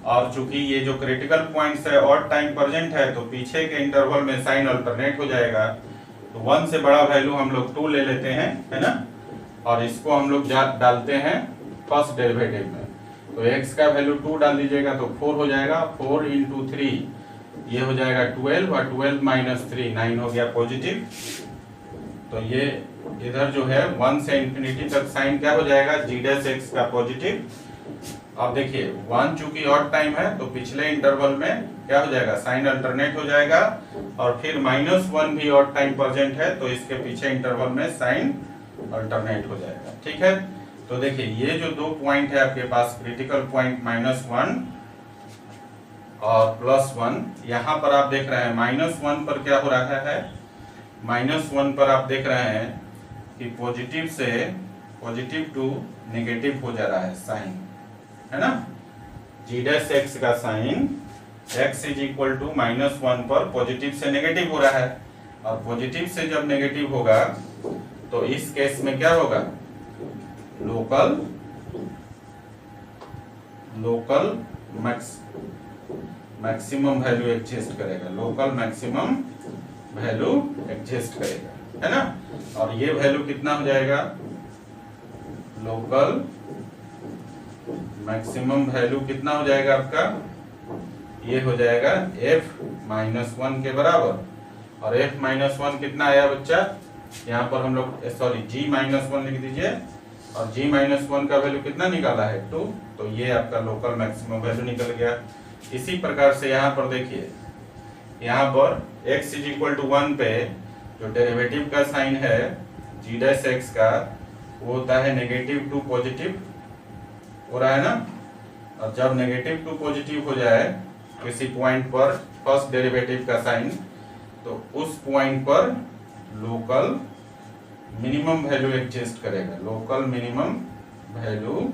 और चूंकि ये जो क्रिटिकल पॉइंट्स है ऑड टाइम प्रेजेंट है तो पीछे के इंटरवल में साइन अल्टरनेट हो जाएगा। तो 1 से बड़ा वैल्यू हम लोग 2 ले लेते हैं, है ना, और इसको हम लोग डालते हैं फर्स्ट डेरिवेटिव में। तो x का वैल्यू 2 डाल दीजिएगा तो 4 हो जाएगा, 4 × 3 ये हो जाएगा 12 और 12 - 3 9 हो गया पॉजिटिव। तो ये इधर जो है 1 से इन्फिनिटी तक साइन क्या हो जाएगा, g' का पॉजिटिव। अब देखिए 1 चूंकि ऑड टाइम है तो पिछले इंटरवल में क्या हो जाएगा, साइन अल्टरनेट हो जाएगा, और फिर -1 भी ऑड टाइम प्रेजेंट है तो इसके पीछे इंटरवल में साइन अल्टरनेट हो जाएगा। ठीक है, तो देखिए ये जो दो पॉइंट है आपके पास, क्रिटिकल पॉइंट -1 और +1, यहाँ पर आप देख रहे हैं -1 पर क्या हो रहा है, -1 पर आप देख रहे हैं कि पॉजिटिव से पॉजिटिव टू नेगेटिव हो जा रहा है साइन, है ना। g' का साइन x = -1 पर पॉजिटिव से नेगेटिव हो रहा है, और पॉजिटिव से जब नेगेटिव होगा तो इस केस में क्या होगा, लोकल मैक्सिमम वैल्यू एग्जिस्ट करेगा, लोकल मैक्सिमम वैल्यू एग्जिस्ट करेगा, है ना। और ये वैल्यू कितना हो जाएगा, लोकल मैक्सिमम वैल्यू कितना हो जाएगा आपका, ये हो जाएगा f-1 के बराबर। और f-1 कितना आया बच्चा, यहाँ पर हम लोग g-1 लिख दीजिए, और g-1 का वैल्यू कितना निकाला है 2, तो ये आपका लोकल मैक्सिमम वैल्यू निकल गया। इसी प्रकार से यहाँ पर देखिए, यहाँ पर x = 1 पे जो डेरिवेटिव का साइन है g' का, वो होता है नेगेटिव टू पॉजिटिव हो रहा है ना। और जब नेगेटिव टू पॉजिटिव हो जाए किसी पॉइंट पर फर्स्ट डेरिवेटिव का साइन, तो उस पॉइंट पर लोकल मिनिमम वैल्यू एग्जिस्ट करेगा, लोकल मिनिमम वैल्यू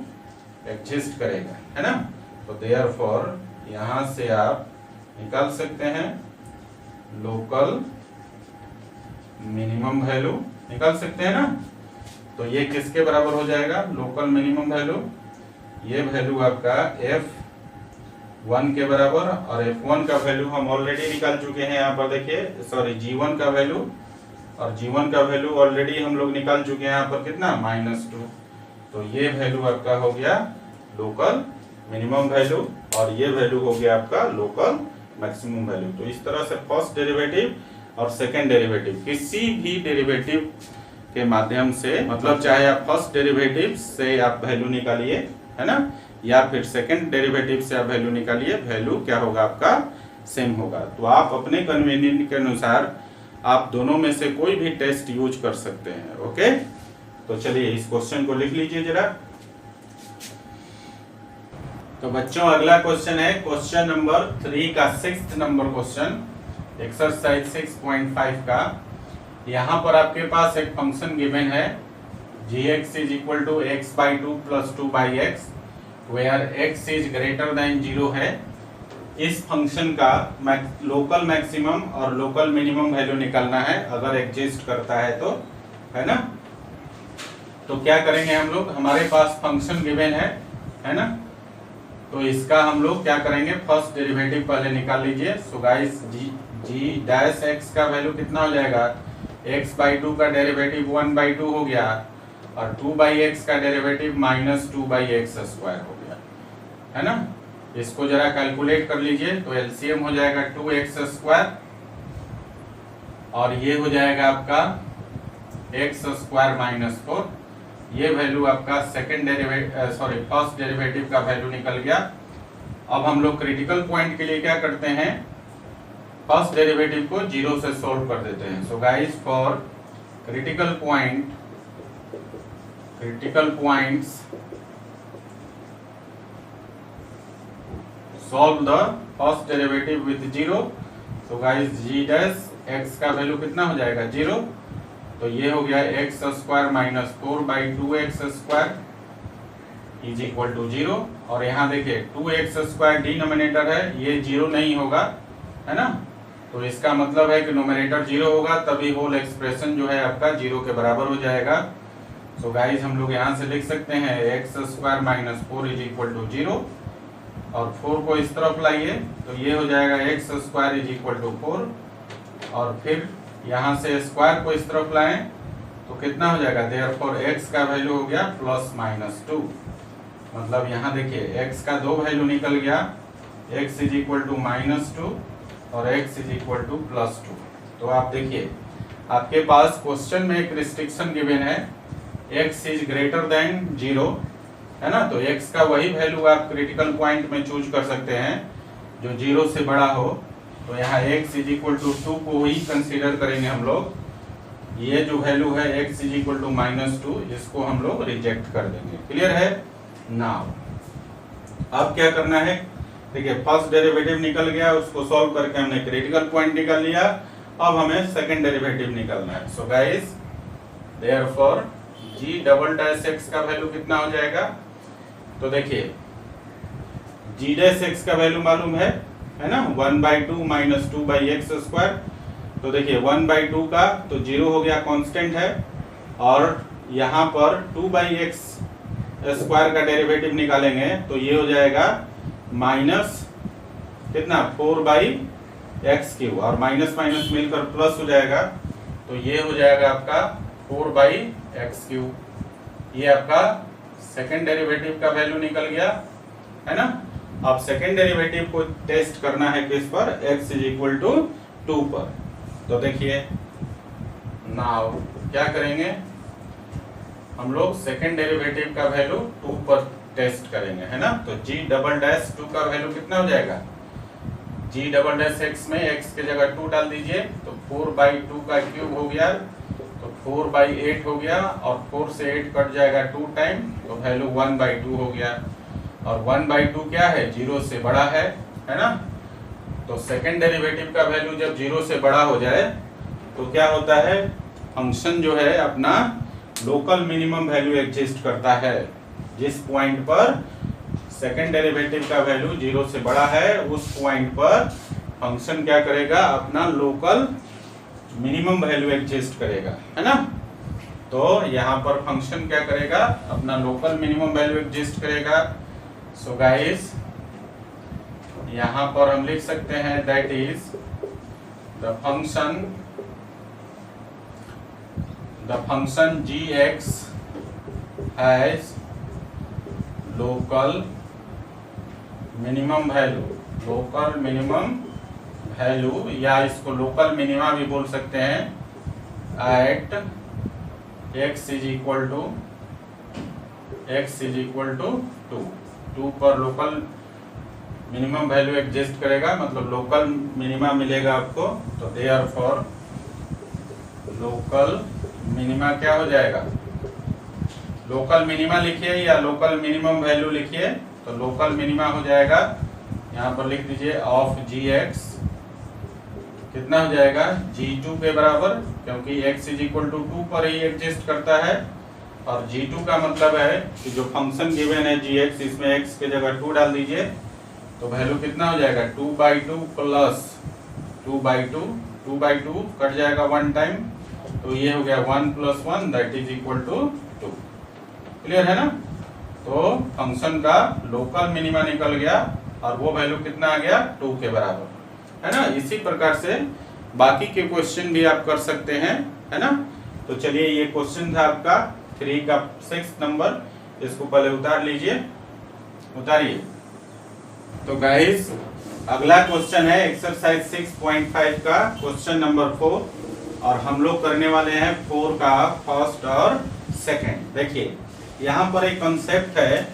एग्जिस्ट करेगा, है ना। तो देयरफॉर यहां से आप निकाल सकते हैं लोकल मिनिमम वैल्यू, निकाल सकते हैं ना। तो ये किसके बराबर हो जाएगा, लोकल मिनिमम वैल्यू, ये वैल्यू आपका f1 के बराबर, और f1 का वैल्यू हम ऑलरेडी निकाल चुके हैं, यहाँ पर देखिए g1 का वैल्यू, और g1 का वैल्यू ऑलरेडी हम लोग निकाल चुके हैं, यहाँ पर कितना -2। तो ये वैल्यू आपका हो गया लोकल मिनिमम वैल्यू, और ये वैल्यू हो गया आपका लोकल मैक्सिमम वैल्यू। तो इस तरह से फर्स्ट डेरिवेटिव और सेकंड डेरिवेटिव, किसी भी डेरिवेटिव के माध्यम से, मतलब चाहे आप फर्स्ट डेरिवेटिव से आप वैल्यू निकालिए, है ना, या फिर सेकंड डेरिवेटिव से आप वैल्यू निकालिए, वैल्यू क्या होगा आपका, सेम होगा। तो आप अपने कन्वीनियंट के अनुसार आप दोनों में से कोई भी टेस्ट यूज कर सकते हैं। ओके, तो चलिए इस क्वेश्चन को लिख लीजिए जरा। तो बच्चों अगला क्वेश्चन है क्वेश्चन नंबर 3 का 6th नंबर क्वेश्चन, एक्सरसाइज 6.5 का। यहाँ पर आपके पास एक फंक्शन गिवन है gx = x/2 + 2/x, where x is greater than 0 है। इस फंक्शन का लोकल मैक्सिमम और लोकल मिनिमम वैल्यू निकालना है, अगर एग्जिस्ट करता है तो, है ना। तो क्या करेंगे हम लोग, हमारे पास फंक्शन गिवन है ना, तो इसका हम लोग क्या करेंगे, फर्स्ट डेरिवेटिव पहले निकाल लीजिए। सो गाइस g' का वैल्यू कितना हो जाएगा, x/2 का डेरिवेटिव 1/2 हो गया, और 2/x का डेरिवेटिव -2/x² हो गया, है ना। इसको जरा कैलकुलेट कर लीजिए, तो एलसीएम हो जाएगा 2x², और ये हो जाएगा आपका x² -4। ये वैल्यू आपका फर्स्ट डेरिवेटिव का वैल्यू निकल गया। अब हम लोग क्रिटिकल पॉइंट के लिए क्या करते हैं, फर्स्ट डेरिवेटिव को 0 से सॉल्व कर देते हैं। So guys for critical points solve the first derivative with 0। so guys g' का वैल्यू कितना हो जाएगा 0, तो ये हो गया x² -4/2x² = 0। और यहाँ देखिए 2x² डिनोमिनेटर है, ये 0 नहीं होगा, है ना। तो इसका मतलब है कि नोमिनेटर 0 होगा, तभी होल एक्सप्रेशन जो है आपका 0 के बराबर हो जाएगा। सो गाइस हम लोग यहाँ से लिख सकते हैं x² -4 = 0, और 4 को इस तरफ लाइए, तो ये हो जाएगा x² = 4, और फिर यहाँ से स्क्वायर को इस तरफ लाएं तो कितना हो जाएगा, देयरफॉर x का वैल्यू हो गया +-2। मतलब यहाँ देखिए x का 2 वैल्यू निकल गया, x = -2 और x = +2। तो आप देखिए आपके पास क्वेश्चन में एक रिस्ट्रिक्शन गिवन है, x इज ग्रेटर देन 0, है ना। तो x का वही वैल्यू आप क्रिटिकल पॉइंट में चूज कर सकते हैं जो 0 से बड़ा हो। तो यहाँ x = 2 को ही कंसीडर करेंगे हम लोग, ये जो वैल्यू है x इज इक्वल टू -2, इसको हम लोग रिजेक्ट कर देंगे। क्लियर है? नाउ अब क्या करना है, देखिए फर्स्ट डेरिवेटिव निकल गया, उसको सॉल्व करके हमने क्रिटिकल पॉइंट निकाल लिया। अब हमें सेकंड डेरिवेटिव निकालना है। So guys therefore g double dash x का वैल्यू कितना हो जाएगा, तो देखिए g डैश x का वैल्यू मालूम है ना, 1/2 माइनस 2/x²। तो देखिए 1/2 का तो 0 हो गया, कांस्टेंट है, और यहाँ पर 2/x² का डेरिवेटिव निकालेंगे तो ये हो जाएगा माइनस कितना 4/x³ और माइनस माइनस मिलकर प्लस हो जाएगा, तो ये हो जाएगा आपका 4/x³। ये आपका सेकंड डेरिवेटिव का वैल्यू निकल गया है ना। अब सेकंड डेरिवेटिव को टेस्ट करना है किस पर, x इज इक्वल टू 2 पर। तो देखिए नाउ क्या करेंगे, हम लोग सेकंड डेरिवेटिव का वैल्यू 2 पर टेस्ट करेंगे, है ना। तो g डबल डैश 2 का वैल्यू कितना हो जाएगा, g डबल डैश x में x के जगह 2 डाल दीजिए, तो 4/2 का क्यूब हो गया, तो 4/8 हो गया, और 4 से 8 कट जाएगा 2 टाइम, तो वैल्यू 1/2 हो गया। और 1/2 क्या है, 0 से बड़ा है ना। तो सेकंड डेरिवेटिव का वैल्यू जब 0 से बड़ा हो जाए तो क्या होता है, फंक्शन जो है अपना लोकल मिनिमम वैल्यू एग्जिस्ट करता है। जिस पॉइंट पर सेकंड डेरिवेटिव का वैल्यू 0 से बड़ा है, उस पॉइंट पर फंक्शन क्या करेगा, अपना लोकल मिनिमम वैल्यू एग्जिस्ट करेगा, है ना। तो यहाँ पर फंक्शन क्या करेगा, अपना लोकल मिनिमम वैल्यू एग्जिस्ट करेगा। सो गाइस यहाँ पर हम लिख सकते हैं that is the function gx has local minimum value, या इसको लोकल मिनिमा भी बोल सकते हैं, at x is equal to 2 पर लोकल मिनिमम वैल्यू एग्जिस्ट करेगा, मतलब लोकल मिनिमा मिलेगा आपको। तो देयरफॉर लोकल मिनिमा क्या हो जाएगा, लोकल मिनिमा लिखिए या लोकल मिनिमम वैल्यू लिखिए, तो लोकल मिनिमा हो जाएगा, यहाँ पर लिख दीजिए ऑफ gx कितना हो जाएगा, g2 के बराबर, क्योंकि x इज इक्वल टू 2 पर ही एग्जिस्ट करता है, और g2 का मतलब है कि जो फंक्शन गिवन है gx, इसमें x के जगह 2 डाल दीजिए, तो वैल्यू कितना हो जाएगा, 2/2 प्लस 2/2 कट जाएगा 1 टाइम, तो ये हो गया 1 + 1 that is equal to 2। Clear है ना। तो फंक्शन का लोकल मिनिमा निकल गया, और वो वैल्यू कितना आ गया, 2 के बराबर, है ना। इसी प्रकार से बाकी के क्वेश्चन भी आप कर सकते हैं, है ना। तो चलिए ये क्वेश्चन था आपका 3 का 6 नंबर, इसको पहले उतार लीजिए, उतारिए। तो गाइस अगला क्वेश्चन है एक्सरसाइज 6.5 का क्वेश्चन नंबर 4, और हम लोग करने वाले हैं 4 का फर्स्ट और सेकंड। देखिए यहाँ पर एक कंसेप्ट है,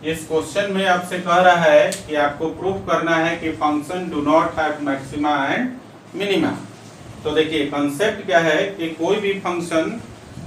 इस क्वेश्चन में आपसे कह रहा है कि आपको प्रूफ करना है कि function do not have maxima and minima. तो देखिए कंसेप्ट क्या है कि कोई भी फंक्शन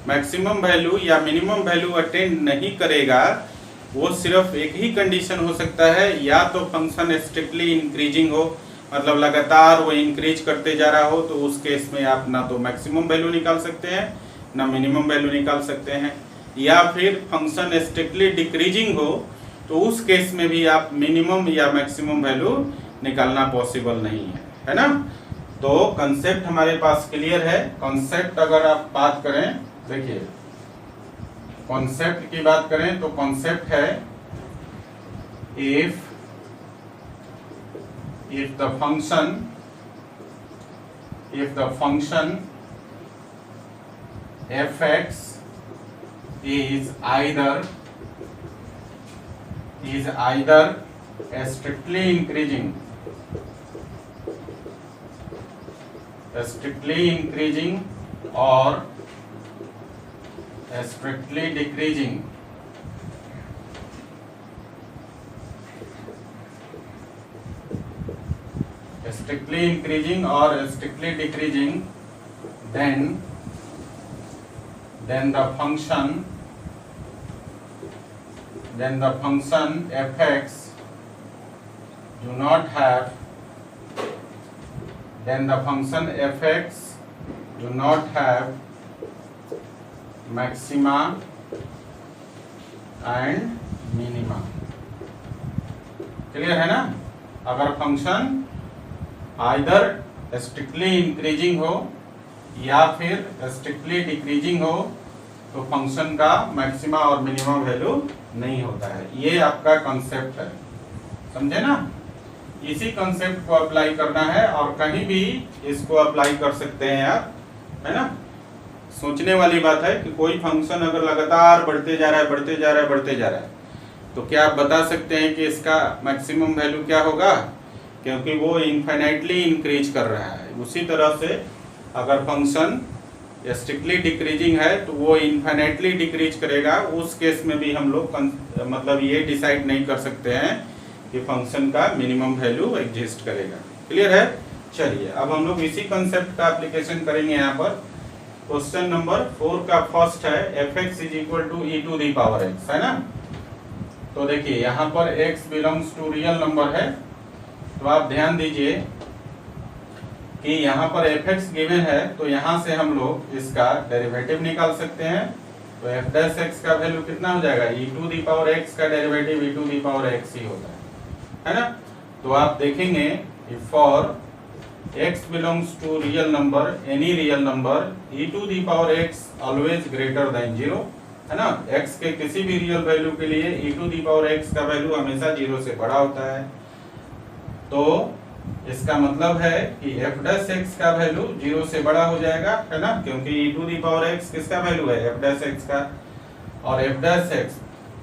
मैक्सिमम वैल्यू या मिनिमम वैल्यू अटेंड नहीं करेगा, वो सिर्फ एक ही कंडीशन हो सकता है, या तो फंक्शन स्ट्रिक्टली इंक्रीजिंग हो, मतलब लगातार वो इंक्रीज करते जा रहा हो, तो उस केस में आप ना तो मैक्सिमम वैल्यू निकाल सकते हैं ना मिनिमम वैल्यू निकाल सकते हैं, या फिर फंक्शन स्ट्रिक्टली डिक्रीजिंग हो, तो उस केस में भी आप मिनिमम या मैक्सिमम वैल्यू निकालना पॉसिबल नहीं है ना। तो कंसेप्ट हमारे पास क्लियर है। कंसेप्ट अगर आप बात करें, देखिए कॉन्सेप्ट की बात करें तो कॉन्सेप्ट है if the function f(x) is either strictly increasing or strictly decreasing, strictly increasing or strictly decreasing, then then the function fx do not have maxima and minima। Clear है ना? अगर फंक्शन आइदर स्ट्रिक्टली इंक्रीजिंग हो या फिर strictly decreasing हो तो function का maxima और मिनिमम वैल्यू नहीं होता है। ये आपका कॉन्सेप्ट है, समझे ना? इसी कॉन्सेप्ट को अप्लाई करना है और कहीं भी इसको अप्लाई कर सकते हैं आप, है ना? सोचने वाली बात है कि कोई फंक्शन अगर लगातार बढ़ते जा रहा है तो क्या आप बता सकते हैं कि इसका मैक्सिमम वैल्यू क्या होगा? क्योंकि वो इनफाइनाइटली इंक्रीज कर रहा है। उसी तरह से अगर फंक्शन स्ट्रिक्टली डिक्रीजिंग है तो वो इनफाइनाइटली डिक्रीज करेगा। उस केस में भी हम लोग मतलब ये डिसाइड नहीं कर सकते हैं कि फंक्शन का मिनिमम वैल्यू एग्जिस्ट करेगा। क्लियर है? चलिए अब हम लोग इसी कंसेप्ट का एप्लीकेशन करेंगे। यहाँ पर क्वेश्चन नंबर 4 का फर्स्ट है fx is equal to e to the power x, है ना? तो देखिए यहाँ पर x belongs to real number है, तो आप ध्यान दीजिए कि यहाँ पर fx गिवन है तो यहाँ से हम लोग इसका डेरिवेटिव निकाल सकते हैं। तो f डैश x का वैल्यू कितना हो जाएगा? e to the power x का derivative e to the power x ही होता है ना? तो आप देखेंगे for x belongs to real number, any real number, e to the power x always greater than 0, है ना? x के किसी भी रियल वैल्यू के लिए e to the power x का वैल्यू हमेशा 0 से बड़ा होता है। तो इसका मतलब है कि f डैश x का वैल्यू 0 से बड़ा हो जाएगा, है ना? क्योंकि e to the power x किसका वैल्यू है? f डैश x का। और f डैश x,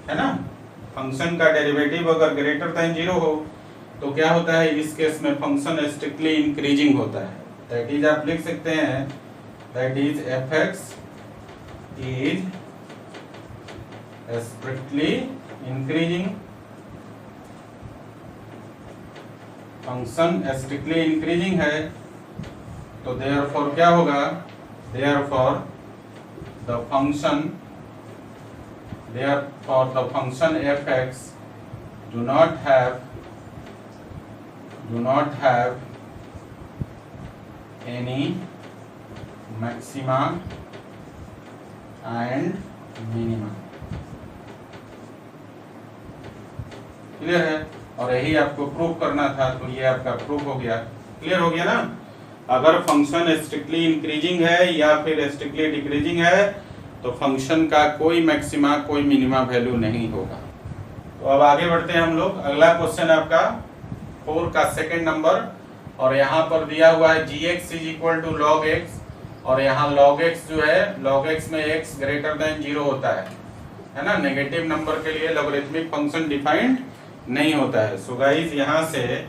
है ना, फंक्शन का डेरिवेटिव अगर ग्रेटर देन 0 हो तो क्या होता है? इस केस में फंक्शन स्ट्रिक्टली इंक्रीजिंग होता है। दैट इज आप लिख सकते हैं that is fx is strictly increasing, function strictly increasing है तो देयरफॉर क्या होगा? Therefore the function fx do not have any maxima and minima। Clear है? और यही आपको प्रूव करना था, तो ये आपका प्रूव हो गया। क्लियर हो गया ना? अगर फंक्शन स्ट्रिक्टली इंक्रीजिंग है या फिर स्ट्रिक्टली डिक्रीजिंग है तो फंक्शन का कोई मैक्सिमा कोई मिनिमा वैल्यू नहीं होगा। तो अब आगे बढ़ते हैं हम लोग। अगला क्वेश्चन आपका 4 का सेकंड नंबर, और यहाँ पर दिया हुआ है gx is equal to log x, और यहाँ log x जो है, log x में x ग्रेटर देन 0 होता है ना? नेगेटिव नंबर के लिए लॉगरिथमिक फंक्शन डिफाइंड नहीं होता है। सो गाइस यहाँ से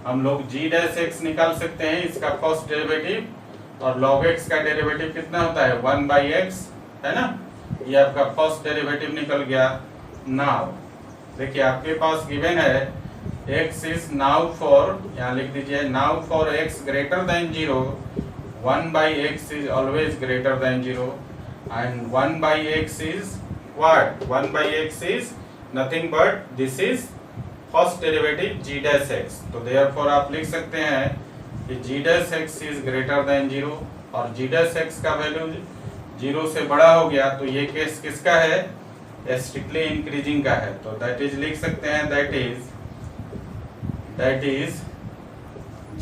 हम लोग g डैश x निकाल सकते हैं, इसका फर्स्ट डेरिवेटिव, और log x का डेरिवेटिव कितना होता है? 1/x, है ना? ये आपका फर्स्ट डेरिवेटिव निकल गया। नाउ देखिए आपके पास गिवन है x इज नाउ फॉर, यहाँ लिख दीजिए now for x greater than 0, 1/x is always greater than 0, and 1/x is what? 1/x is nothing but this is first derivative g dash x। तो therefore आप लिख सकते हैं कि g dash x is greater than 0, और g dash x का value 0 से बड़ा हो गया तो ये केस किसका है? स्ट्रिक्टली इंक्रीजिंग का है। तो दैट इज लिख सकते हैं that is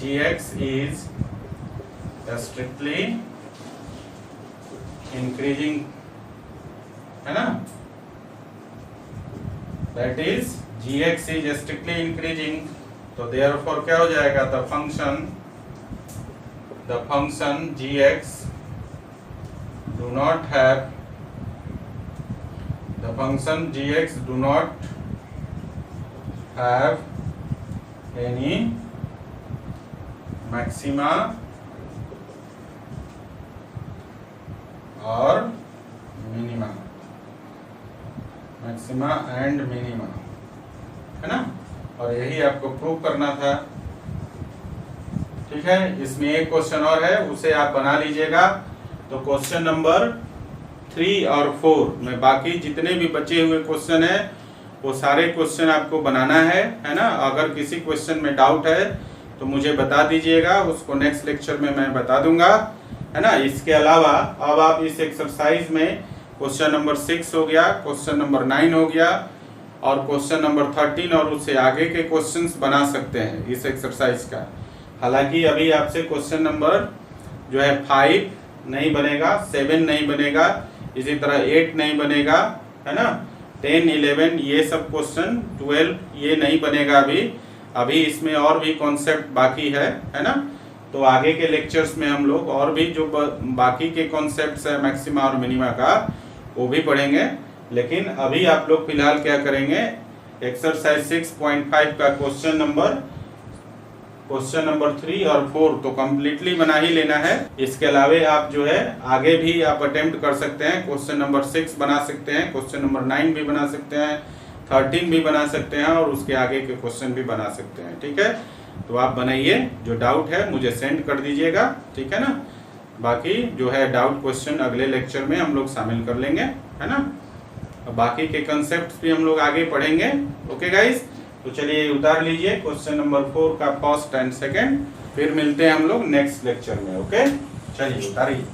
gx is strictly increasing, है ना? that is gx is strictly increasing, तो therefore क्या हो जाएगा? the function gx do not have any maxima और मिनिमा, मैक्सिमा एंड मिनिमा, है ना? और यही आपको प्रूव करना था। ठीक है, इसमें एक क्वेश्चन और है, उसे आप बना लीजिएगा। तो क्वेश्चन नंबर 3 और 4 में बाकी जितने भी बचे हुए क्वेश्चन है वो सारे क्वेश्चन आपको बनाना है ना। अगर किसी क्वेश्चन में डाउट है तो मुझे बता दीजिएगा, उसको नेक्स्ट लेक्चर में मैं बता दूंगा, है ना। इसके अलावा अब आप इस एक्सरसाइज में क्वेश्चन नंबर 6 हो गया, क्वेश्चन नंबर 9 हो गया और क्वेश्चन नंबर 13 और उससे आगे के क्वेश्चंस बना सकते हैं इस एक्सरसाइज का। हालांकि अभी आपसे क्वेश्चन नंबर जो है 5 नहीं बनेगा, 7 नहीं बनेगा, इसी तरह 8 नहीं बनेगा, है ना। 10, 11 ये सब क्वेश्चन, 12 ये नहीं बनेगा अभी इसमें और भी कॉन्सेप्ट बाकी है ना। तो आगे के लेक्चर्स में हम लोग और भी जो बाकी के कॉन्सेप्ट्स है मैक्सिमा और मिनिमा का वो भी पढ़ेंगे। लेकिन अभी आप लोग फिलहाल क्या करेंगे, एक्सरसाइज 6.5 का क्वेश्चन नंबर 3 और 4 तो कम्प्लीटली बना ही लेना है। इसके अलावे आप जो है आगे भी आप अटेम्प्ट कर सकते हैं, क्वेश्चन नंबर 6 बना सकते हैं, क्वेश्चन नंबर 9 भी बना सकते हैं, 13 भी बना सकते हैं और उसके आगे के क्वेश्चन भी बना सकते हैं। ठीक है, तो आप बनाइए, जो डाउट है मुझे सेंड कर दीजिएगा, ठीक है ना। बाकी जो है डाउट क्वेश्चन अगले लेक्चर में हम लोग शामिल कर लेंगे, है ना। बाकी के कंसेप्ट भी हम लोग आगे पढ़ेंगे। ओके गाइस, तो चलिए उतार लीजिए क्वेश्चन नंबर 4 का फर्स्ट एंड सेकंड, फिर मिलते हैं हम लोग नेक्स्ट लेक्चर में। ओके, चलिए उतारिए।